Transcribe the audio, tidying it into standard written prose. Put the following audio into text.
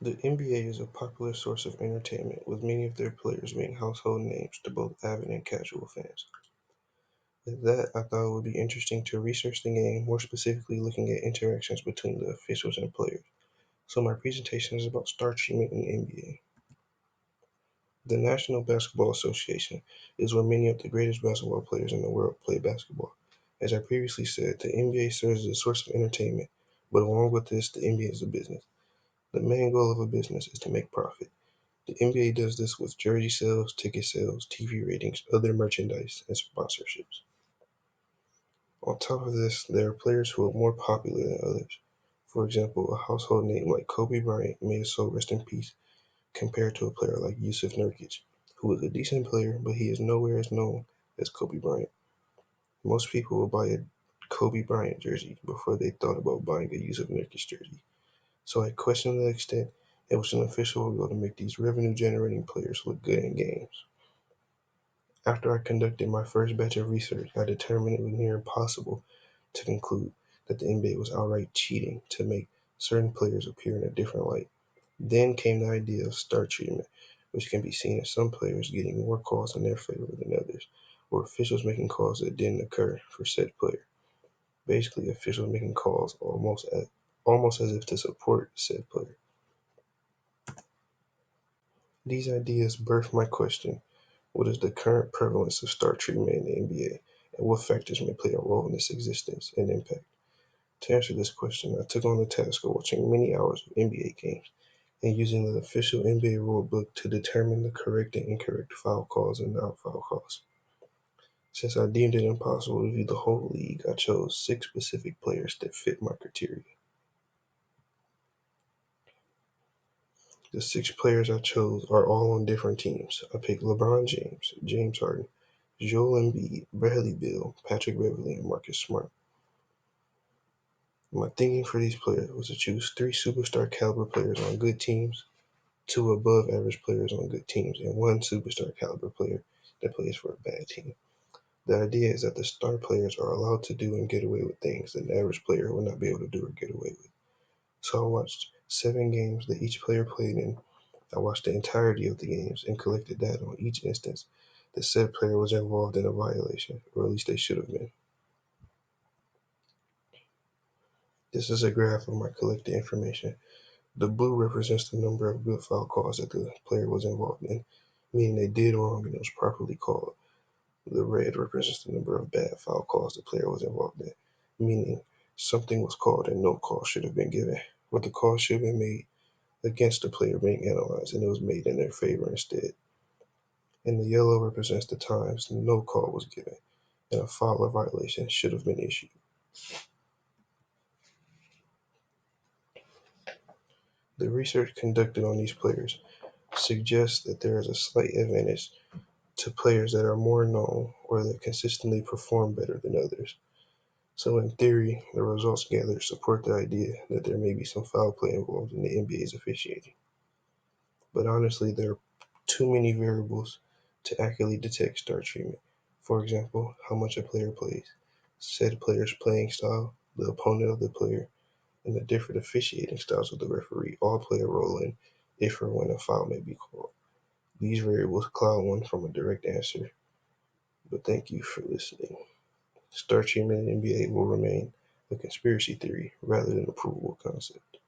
The NBA is a popular source of entertainment, with many of their players being household names to both avid and casual fans. With that, I thought it would be interesting to research the game, more specifically looking at interactions between the officials and players. So my presentation is about star treatment in the NBA. The National Basketball Association is where many of the greatest basketball players in the world play basketball. As I previously said, the NBA serves as a source of entertainment, but along with this, the NBA is a business. The main goal of a business is to make profit. The NBA does this with jersey sales, ticket sales, TV ratings, other merchandise, and sponsorships. On top of this, there are players who are more popular than others. For example, a household name like Kobe Bryant, may his soul rest in peace, compared to a player like Yusuf Nurkic, who is a decent player, but he is nowhere as known as Kobe Bryant. Most people will buy a Kobe Bryant jersey before they thought about buying a Yusuf Nurkic jersey. So I question the extent at which an official will go to make these revenue-generating players look good in games. After I conducted my first batch of research, I determined it was near impossible to conclude that the NBA was outright cheating to make certain players appear in a different light. Then came the idea of star treatment, which can be seen as some players getting more calls in their favor than others, or officials making calls that didn't occur for said player. Basically, officials making calls almost as if to support said player. These ideas birthed my question: what is the current prevalence of star treatment in the NBA, and what factors may play a role in its existence and impact? To answer this question, I took on the task of watching many hours of NBA games and using the official NBA rulebook to determine the correct and incorrect foul calls and non-foul calls. Since I deemed it impossible to view the whole league, I chose 6 specific players that fit my criteria. The 6 players I chose are all on different teams. I picked LeBron James, James Harden, Joel Embiid, Bradley Beal, Patrick Beverley, and Marcus Smart. My thinking for these players was to choose 3 superstar caliber players on good teams, 2 above-average players on good teams, and 1 superstar caliber player that plays for a bad team. The idea is that the star players are allowed to do and get away with things that an average player will not be able to do or get away with. So I watched 7 games that each player played in. I watched the entirety of the games and collected data on each instance that said player was involved in a violation, or at least they should have been. This is a graph of my collected information. The blue represents the number of good foul calls that the player was involved in, meaning they did wrong and it was properly called. The red represents the number of bad foul calls the player was involved in, meaning something was called and no call should have been given, or the call should have been made against the player being analyzed and it was made in their favor instead. And the yellow represents the times no call was given and a foul or violation should have been issued. The research conducted on these players suggests that there is a slight advantage to players that are more known or that consistently perform better than others. So in theory, the results gathered support the idea that there may be some foul play involved in the NBA's officiating. But honestly, there are too many variables to accurately detect star treatment. For example, how much a player plays, said player's playing style, the opponent of the player, and the different officiating styles of the referee all play a role in if or when a foul may be called. These variables cloud one from a direct answer, but thank you for listening. Star treatment in NBA will remain a conspiracy theory rather than a provable concept.